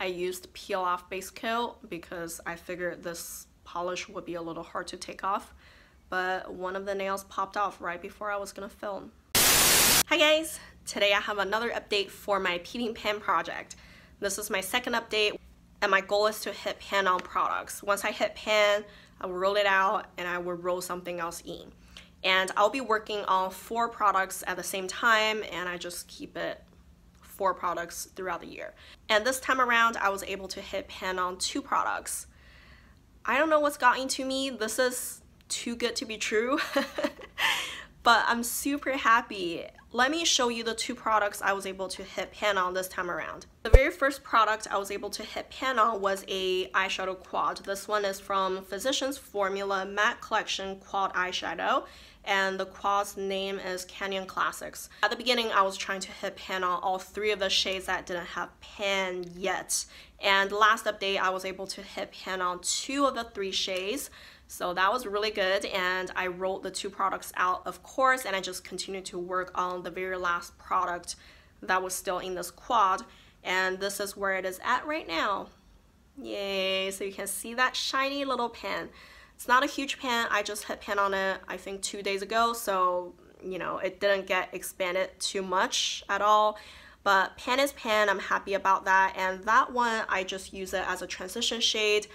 used peel off base coat because I figured this polish would be a little hard to take off, but one of the nails popped off right before I was gonna film. Hi guys! Today I have another update for my Peeping Pan project. This is my second update, and my goal is to hit pan on products. Once I hit pan, I will roll it out and I will roll something else in. And I'll be working on 4 products at the same time, and I just keep it 4 products throughout the year. And this time around, I was able to hit pan on 2 products. I don't know what's got into me. This is too good to be true. But I'm super happy. Let me show you the 2 products I was able to hit pan on this time around. The very first product I was able to hit pan on was a eyeshadow quad. This one is from Physicians Formula Matte Collection Quad Eyeshadow, and the quad's name is Canyon Classics. At the beginning, I was trying to hit pan on all 3 of the shades that didn't have pan yet. And last update, I was able to hit pan on 2 of the 3 shades. So that was really good, and I rolled the 2 products out, of course, and I just continued to work on the very last product that was still in this quad, and this is where it is at right now. Yay! So you can see that shiny little pan. It's not a huge pan. I just hit pan on it, I think 2 days ago, so you know, it didn't get expanded too much at all. But pan is pan. I'm happy about that, and that one I just use it as a transition shade.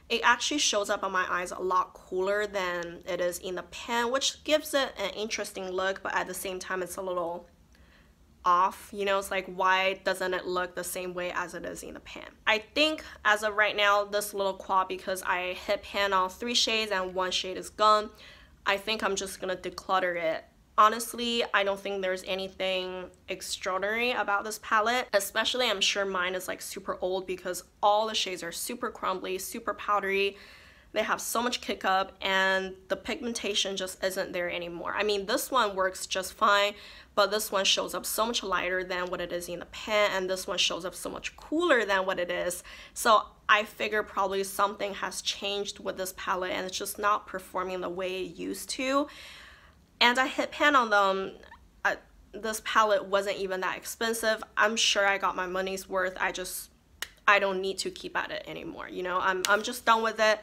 It actually shows up on my eyes a lot cooler than it is in the pan, which gives it an interesting look, but at the same time it's a little off. You know, it's like, why doesn't it look the same way as it is in the pan? I think as of right now, this little quad, because I hit pan on 3 shades and 1 shade is gone, I think I'm just gonna declutter it. Honestly, I don't think there's anything extraordinary about this palette. Especially, I'm sure mine is like super old because all the shades are super crumbly, super powdery. They have so much kick up, and the pigmentation just isn't there anymore. I mean, this one works just fine, but this one shows up so much lighter than what it is in the pan, and this one shows up so much cooler than what it is. So I figure probably something has changed with this palette, and it's just not performing the way it used to. And I hit pan on them. This palette wasn't even that expensive. I'm sure I got my money's worth. I don't need to keep at it anymore. You know, I'm just done with it.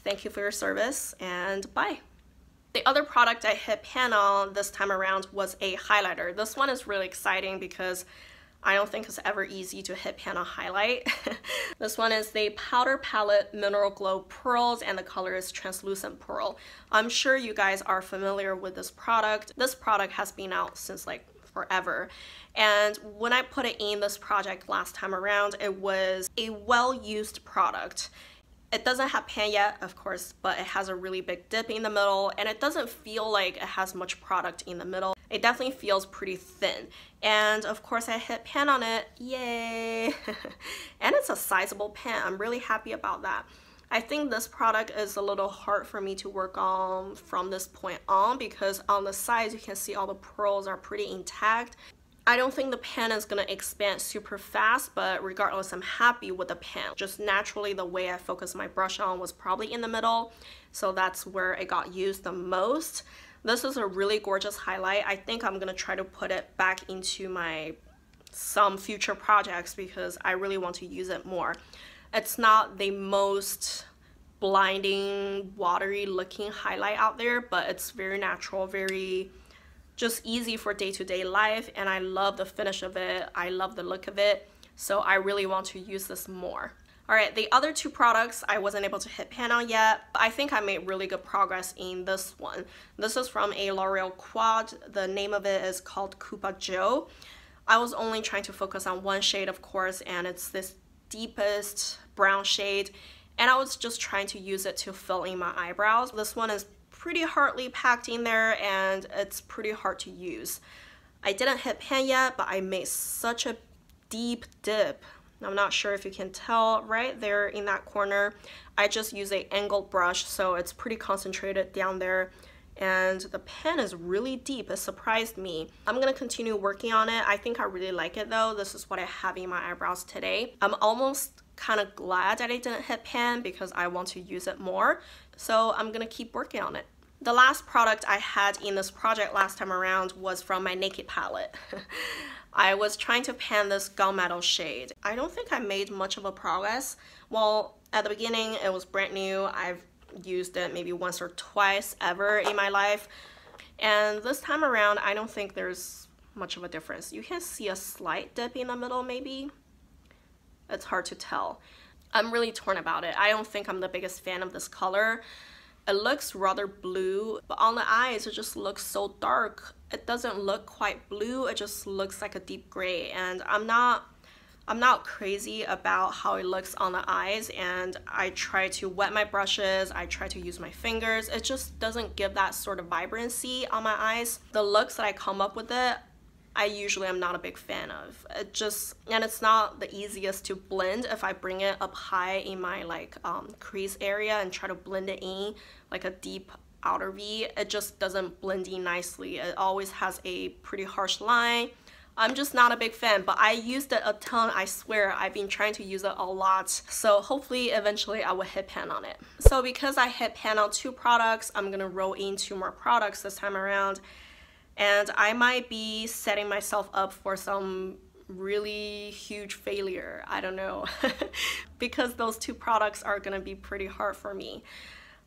Thank you for your service, and bye. The other product I hit pan on this time around was a highlighter. This one is really exciting because I don't think it's ever easy to hit pan on highlight. This one is the Powder Palette Mineral Glow Pearls, and the color is Translucent Pearl. I'm sure you guys are familiar with this product. This product has been out since like forever. And when I put it in this project last time around, it was a well-used product. It doesn't have pan yet, of course, but it has a really big dip in the middle, and it doesn't feel like it has much product in the middle. It definitely feels pretty thin. And of course I hit pan on it, yay! And it's a sizable pan. I'm really happy about that. I think this product is a little hard for me to work on from this point on, because on the sides you can see all the pearls are pretty intact. I don't think the pan is gonna expand super fast, but regardless, I'm happy with the pan. Just naturally, the way I focused my brush on was probably in the middle, so that's where it got used the most. This is a really gorgeous highlight. I think I'm gonna try to put it back into some future projects because I really want to use it more. It's not the most blinding, watery looking highlight out there, but it's very natural, very just easy for day-to-day life, and I love the finish of it. I love the look of it, so I really want to use this more. Alright, the other 2 products I wasn't able to hit pan on yet, but I think I made really good progress in this one. This is from a Loreal quad. The name of it is called Cupa Joe. I was only trying to focus on 1 shade, of course, and it's this deepest brown shade, and I was just trying to use it to fill in my eyebrows. This one is pretty hardly packed in there, and it's pretty hard to use. I didn't hit pan yet, but I made such a deep dip. I'm not sure if you can tell right there in that corner. I just use an angled brush, so it's pretty concentrated down there, and the pen is really deep. It surprised me. I'm gonna continue working on it. I think I really like it though. This is what I have in my eyebrows today. I'm almost kind of glad that I didn't hit pan because I want to use it more, so I'm gonna keep working on it. The last product I had in this project last time around was from my Naked palette. I was trying to pan this Gunmetal shade. I don't think I made much of a progress. Well, at the beginning it was brand new. I've used it maybe once or twice ever in my life. And this time around, I don't think there's much of a difference. You can see a slight dip in the middle maybe. It's hard to tell. I'm really torn about it. I don't think I'm the biggest fan of this color. It looks rather blue, but on the eyes it just looks so dark. It doesn't look quite blue, it just looks like a deep gray, and I'm not crazy about how it looks on the eyes, and I try to wet my brushes, I try to use my fingers. It just doesn't give that sort of vibrancy on my eyes. The looks that I come up with it, I usually am not a big fan of. And it's not the easiest to blend if I bring it up high in my crease area and try to blend it in like a deep outer V. It just doesn't blend in nicely. It always has a pretty harsh line. I'm just not a big fan, but I used it a ton. I swear I've been trying to use it a lot. So hopefully eventually I will hit pan on it. So because I hit pan on 2 products, I'm gonna roll in 2 more products this time around. And I might be setting myself up for some really huge failure. I don't know. Because those 2 products are gonna be pretty hard for me.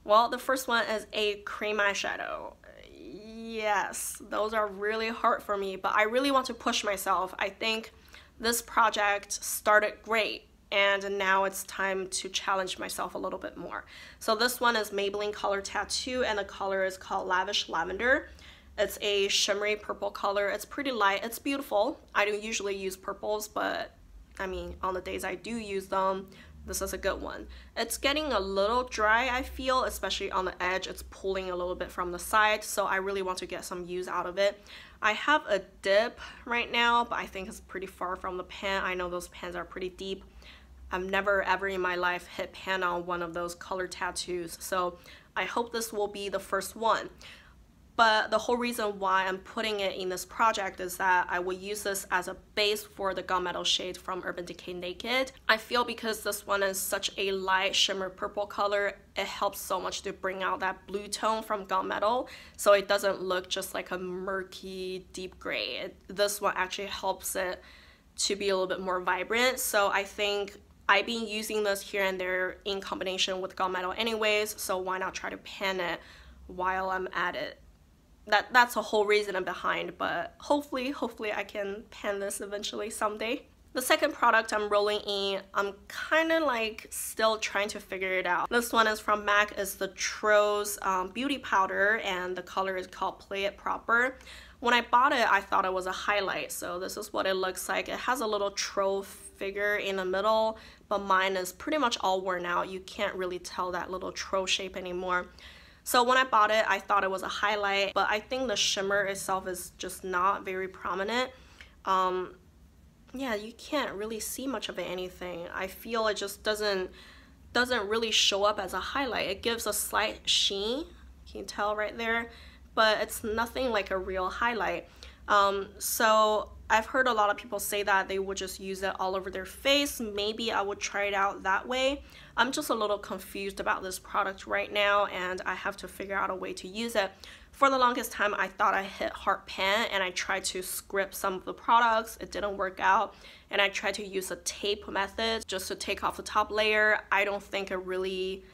Well, the first one is a cream eyeshadow. Yes, those are really hard for me, but I really want to push myself. I think this project started great, and now it's time to challenge myself a little bit more. So this one is Maybelline Color Tattoo, and the color is called Lavish Lavender. It's a shimmery purple color. It's pretty light. It's beautiful. I don't usually use purples, but I mean, on the days I do use them, this is a good one. It's getting a little dry, I feel, especially on the edge. It's pulling a little bit from the side, so I really want to get some use out of it. I have a dip right now, but I think it's pretty far from the pan. I know those pans are pretty deep. I've never ever in my life hit pan on one of those color tattoos, so I hope this will be the first one. But the whole reason why I'm putting it in this project is that I will use this as a base for the Gunmetal shade from Urban Decay Naked. I feel because this one is such a light shimmer purple color, it helps so much to bring out that blue tone from Gunmetal, so it doesn't look just like a murky deep gray. This one actually helps it to be a little bit more vibrant. So I think I've been using this here and there in combination with Gunmetal anyways, so why not try to pan it while I'm at it. That's a whole reason behind, but hopefully I can pan this eventually someday. The second product I'm rolling in, I'm kind of like still trying to figure it out. This one is from MAC, is the Trose Beauty Powder, and the color is called Play It Proper. When I bought it, I thought it was a highlight, so this is what it looks like. It has a little troll figure in the middle, but mine is pretty much all worn out. You can't really tell that little troll shape anymore. So when I bought it, I thought it was a highlight, but I think the shimmer itself is just not very prominent. Yeah, you can't really see much of anything. I feel it just doesn't really show up as a highlight. It gives a slight sheen, you can tell right there, but it's nothing like a real highlight. So I've heard a lot of people say that they would just use it all over their face. Maybe I would try it out that way. I'm just a little confused about this product right now, and I have to figure out a way to use it. For the longest time, I thought I hit hard pan, and I tried to script some of the products. It didn't work out, and I tried to use a tape method just to take off the top layer. I don't think it really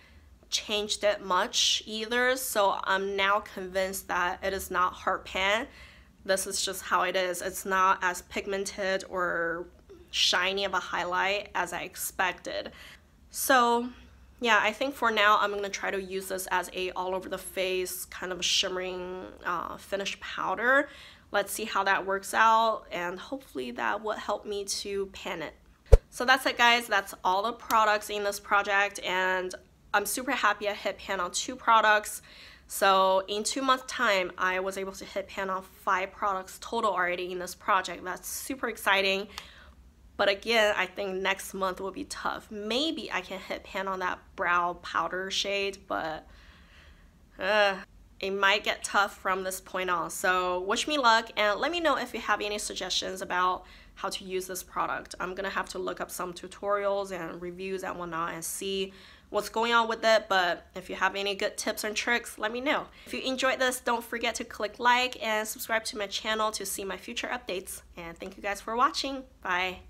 changed it much either, so I'm now convinced that it is not hard pan. This is just how it is. It's not as pigmented or shiny of a highlight as I expected. So yeah, I think for now I'm gonna try to use this as a all over the face kind of shimmering finished powder. Let's see how that works out, and hopefully that will help me to pan it. So that's it, guys. That's all the products in this project, and I'm super happy I hit pan on 2 products. So in 2 months time, I was able to hit pan on 5 products total already in this project. That's super exciting. But again, I think next month will be tough. Maybe I can hit pan on that brow powder shade, but it might get tough from this point on. So wish me luck, and let me know if you have any suggestions about how to use this product. I'm gonna have to look up some tutorials and reviews and whatnot and see what's going on with it, but if you have any good tips and tricks, let me know. If you enjoyed this, don't forget to click like and subscribe to my channel to see my future updates. And thank you guys for watching. Bye.